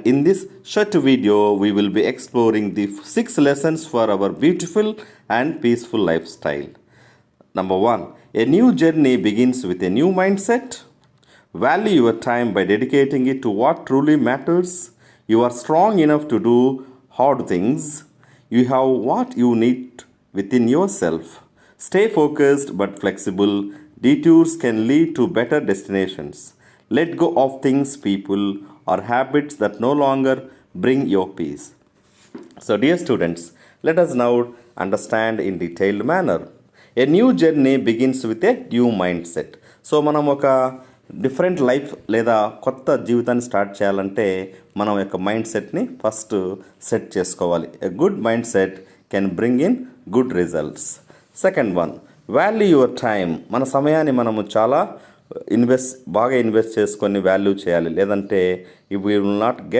In this short video, we will be exploring the 6 lessons for our beautiful and peaceful lifestyle. Number 1. A new journey begins with a new mindset. Value your time by dedicating it to what truly matters. You are strong enough to do hard things. You have what you need within yourself. Stay focused but flexible. Detours can lead to better destinations. Let go of things, people, or habits that no longer bring your peace. So, dear students, let us now understand in detailed manner. A new journey begins with a new mindset. So మనం ఒక different life లేదా కొత్త జీవితాన్ని start చేయాలంటే మనం యొక్క mind సెట్ని first set చేసుకోవాలి. A good mind set can bring in good results. Second one, value your time. మన సమయాన్ని మనము చాలా బాగా ఇన్వెస్ట్ చేసుకొని వాల్యూ చేయాలి, లేదంటే యూ విల్ నాట్ గెట్